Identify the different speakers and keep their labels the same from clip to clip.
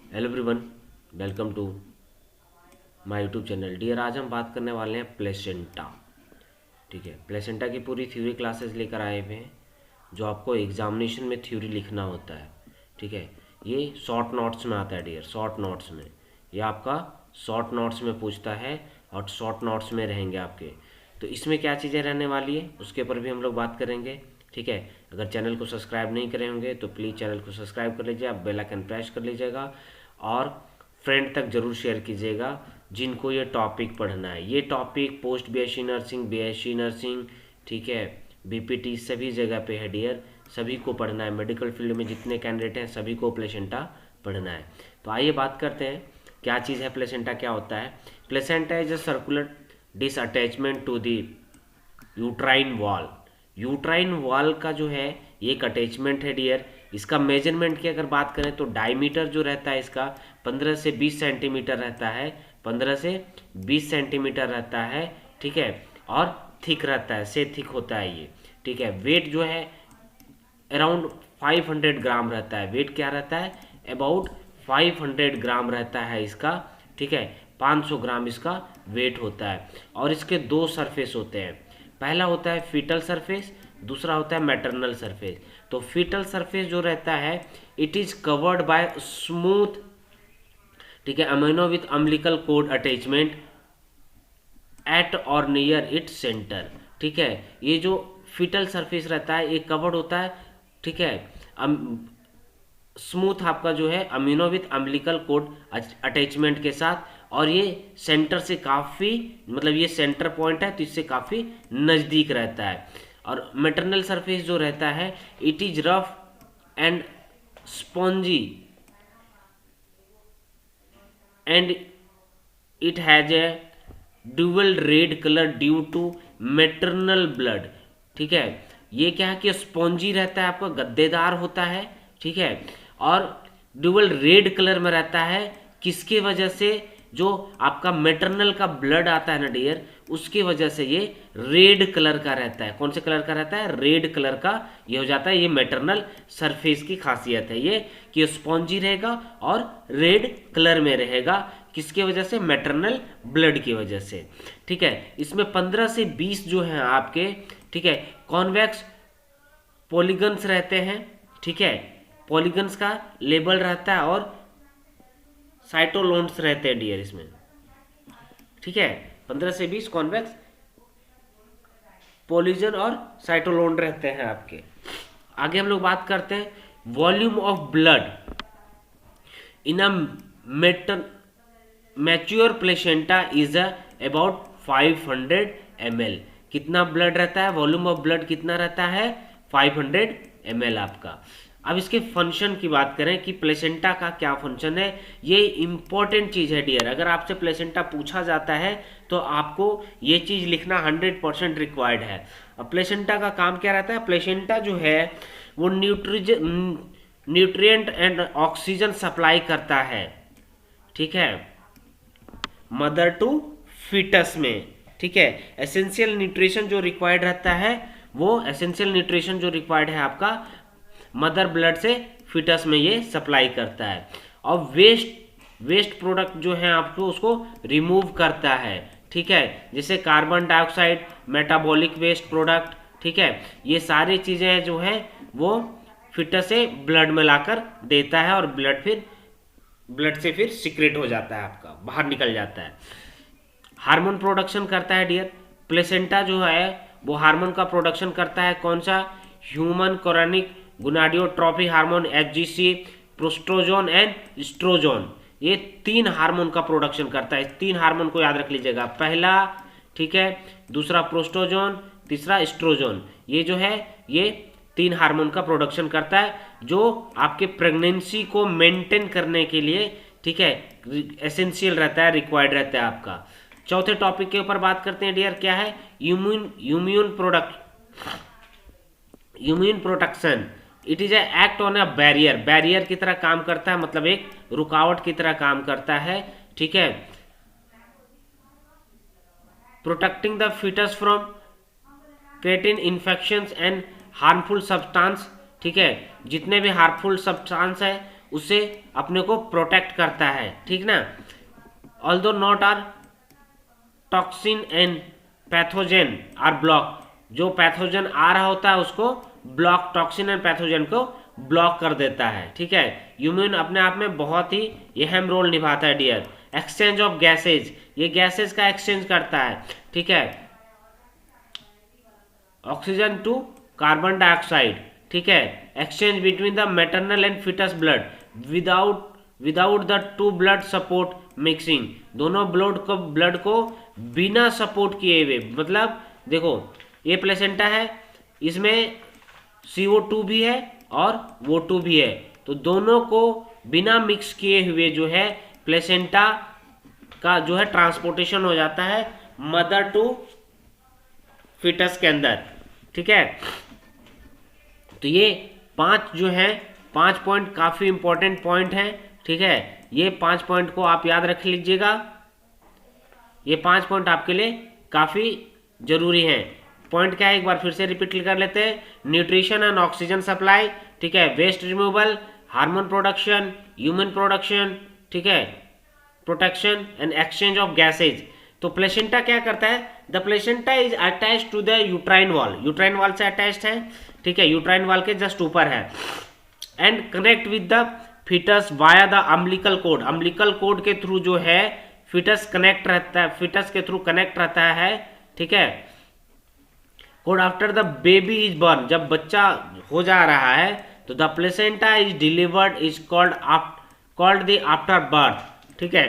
Speaker 1: Hello everyone, welcome to my YouTube channel. Dear, आज हम बात करने वाले हैं प्लेसेंटा। ठीक है, प्लेसेंटा की पूरी थ्योरी क्लासेस लेकर आए हुए हैं जो आपको एग्जामिनेशन में थ्योरी लिखना होता है। ठीक है, ये शॉर्ट नोट्स में आता है डियर, शॉर्ट नोट्स में। ये आपका शॉर्ट नोट्स में पूछता है और शॉर्ट नोट्स में रहेंगे आपके। तो इसमें क्या चीज़ें रहने वाली है उसके ऊपर भी हम लोग बात करेंगे। ठीक है, अगर चैनल को सब्सक्राइब नहीं करे होंगे तो प्लीज़ चैनल को सब्सक्राइब कर लीजिए, आप बेल आइकन प्रेस कर लीजिएगा और फ्रेंड तक जरूर शेयर कीजिएगा जिनको ये टॉपिक पढ़ना है। ये topic post BSc nursing, BSc nursing, ठीक है, बीपीटी सभी जगह पे है डियर, सभी को पढ़ना है। मेडिकल फील्ड में जितने कैंडिडेट हैं सभी को प्लेसेंटा पढ़ना है। तो आइए बात करते हैं क्या चीज़ है प्लेसेंटा, क्या होता है। Placenta is a circular disc attachment to the uterine wall. Uterine wall का जो है ये एक अटैचमेंट है डियर। इसका मेजरमेंट की अगर बात करें तो डायमीटर जो रहता है इसका 15 से 20 सेंटीमीटर रहता है, 15 से 20 सेंटीमीटर रहता है। ठीक है, और थिक रहता है, से थिक होता है ये। ठीक है, वेट जो है अराउंड 500 ग्राम रहता है। वेट क्या रहता है, अबाउट 500 ग्राम रहता है इसका। ठीक है, 500 ग्राम इसका वेट होता है। और इसके दो सरफेस होते हैं, पहला होता है फीटल सरफेस, दूसरा होता है मैटरनल सरफेस। तो फीटल सरफेस जो रहता है it is covered by smooth, ठीक है, amino with umbilical cord attachment eight और नियर इट्स सेंटर। ठीक है, ये जो फीटल सरफेस रहता है ये कवर्ड होता है, ठीक है, स्मूथ आपका जो है amino with umbilical cord attachment के साथ। और ये सेंटर से काफ़ी, मतलब ये सेंटर पॉइंट है तो इससे काफ़ी नज़दीक रहता है। और मेटरनल सरफेस जो रहता है it is rough and spongy and it has a dual red colour due to maternal blood. ठीक है, ये क्या है कि स्पॉन्जी रहता है, आपका गद्देदार होता है। ठीक है, और ड्यूअल रेड कलर में रहता है, किसके वजह से, जो आपका मेटरनल का ब्लड आता है ना डियर, उसकी वजह से ये रेड कलर का रहता है। कौन से कलर का रहता है, रेड कलर का ये हो जाता है। ये मेटरनल सरफेस की खासियत है ये कि स्पॉन्जी रहेगा और रेड कलर में रहेगा, किसके वजह से, मैटरनल ब्लड की वजह से। ठीक है, इसमें 15 से 20 जो हैं आपके, ठीक है, कॉन्वेक्स पॉलीगन्स रहते हैं। ठीक है, पॉलीगन्स का लेबल रहता है और साइटोलोन्स रहते हैं डियर इसमें। ठीक है, 15 से 20 कॉन्वेक्स पॉलीजन और साइटोलोन रहते हैं आपके। आगे हम लोग बात करते हैं volume of blood in a matter mature placenta is about 500 ml। कितना ब्लड रहता है, वॉल्यूम ऑफ ब्लड कितना रहता है, 500 ml आपका। अब इसके फंक्शन की बात करें कि प्लेसेंटा का क्या फंक्शन है, ये इंपॉर्टेंट चीज है डियर। अगर आपसे प्लेसेंटा पूछा जाता है तो आपको ये चीज लिखना 100% रिक्वायर्ड है। अब प्लेसेंटा का काम क्या रहता है, प्लेसेंटा जो है वो न्यूट्रिएंट एंड ऑक्सीजन सप्लाई करता है। ठीक है, मदर टू फीटस में। ठीक है, एसेंशियल न्यूट्रिशन जो रिक्वायर्ड रहता है, वो एसेंशियल न्यूट्रिशन जो रिक्वायर्ड है आपका मदर ब्लड से फीटस में ये सप्लाई करता है। और वेस्ट प्रोडक्ट जो है आपको उसको रिमूव करता है। ठीक है, जैसे carbon dioxide, metabolic waste product. ठीक है, ये सारी चीजें जो है वो फीटस से ब्लड में लाकर देता है और ब्लड से फिर सीक्रेट हो जाता है, आपका बाहर निकल जाता है। हार्मोन प्रोडक्शन करता है डियर, प्लेसेंटा जो है वो हार्मोन का प्रोडक्शन करता है। कौन सा, ह्यूमन कोरोनिक गोनाडियोट्रोफी हार्मोन एचजीसी, प्रोस्ट्रोजोन एंड एस्ट्रोजोन। ये 3 हार्मोन का प्रोडक्शन करता है। इस 3 हार्मोन को याद रख लीजिएगा, पहला, ठीक है, दूसरा प्रोस्ट्रोजोन, तीसरा एस्ट्रोजोन। ये जो है ये 3 हार्मोन का प्रोडक्शन करता है जो आपके प्रेगनेंसी को मेंटेन करने के लिए, ठीक है, एसेंशियल रहता है, रिक्वायर्ड रहता है आपका। चौथे टॉपिक के ऊपर बात करते हैं डियर, क्या है, immune protection. It is act on a barrier, barrier की तरह काम करता है, मतलब एक रुकावट की तरह काम करता है। ठीक है, protecting the fetus from certain infections and harmful substance. ठीक है, जितने भी हार्मफुल सब्सटेंस है उससे अपने को प्रोटेक्ट करता है, ठीक ना। Although not are toxin and pathogen are block, जो पैथोजन आ रहा होता है उसको ब्लॉक, टॉक्सिन एंड पैथोजन को ब्लॉक कर देता है, ठीक है। इम्यून अपने आप में बहुत ही अहम रोल निभाता है डियर। एक्सचेंज ऑफ गैसेज, ये गैसेज का एक्सचेंज करता है, ठीक है, ऑक्सीजन टू कार्बन डाइऑक्साइड, ठीक है। Exchange between the maternal and fetus blood without the two blood support mixing, दोनों ब्लड को बिना सपोर्ट किए हुए, मतलब देखो ये प्लेसेंटा है, इसमें CO2 भी है और O2 भी है, तो दोनों को बिना मिक्स किए हुए जो है प्लेसेंटा का जो है ट्रांसपोर्टेशन हो जाता है मदर टू फिटस के अंदर, ठीक है। तो ये 5 जो है 5 पॉइंट काफ़ी इंपॉर्टेंट पॉइंट हैं, ठीक है। ये 5 पॉइंट को आप याद रख लीजिएगा, ये 5 पॉइंट आपके लिए काफ़ी जरूरी हैं। पॉइंट क्या है, एक बार फिर से रिपीट कर लेते हैं। न्यूट्रिशन एंड ऑक्सीजन सप्लाई, ठीक है, waste removal, hormone production, human production, ठीक है, protection and exchange of gases. तो प्लेसेंटा क्या करता है, the placenta is attached to the uterine wall, uterine wall से अटैच्ड है, ठीक है, यूट्राइन वॉल के जस्ट ऊपर है, and connect with the fetus via the umbilical cord, umbilical cord के थ्रू जो है फिटस कनेक्ट रहता है, फिटस के थ्रू कनेक्ट रहता है, ठीक है। Code after the baby is burn, जब बच्चा हो जा रहा है तो the placenta is delivered is called the after birth, ठीक है।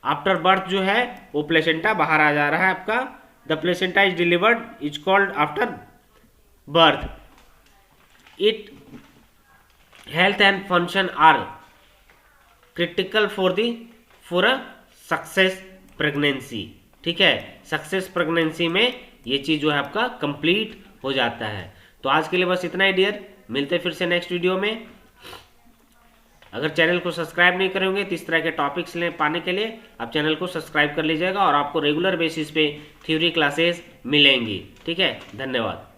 Speaker 1: आफ्टर बर्थ जो है वो प्लेसेंटा बाहर आ जा रहा है आपका, the placenta is delivered is called afterbirth. It health and function are critical for a success pregnancy, ठीक है। सक्सेस प्रेगनेंसी में ये चीज जो है आपका कंप्लीट हो जाता है। तो आज के लिए बस इतना ही डियर, मिलते फिर से नेक्स्ट वीडियो में। अगर चैनल को सब्सक्राइब नहीं करेंगे तो इस तरह के टॉपिक्स पाने के लिए आप चैनल को सब्सक्राइब कर लीजिएगा और आपको रेगुलर बेसिस पे थ्योरी क्लासेस मिलेंगी, ठीक है। धन्यवाद।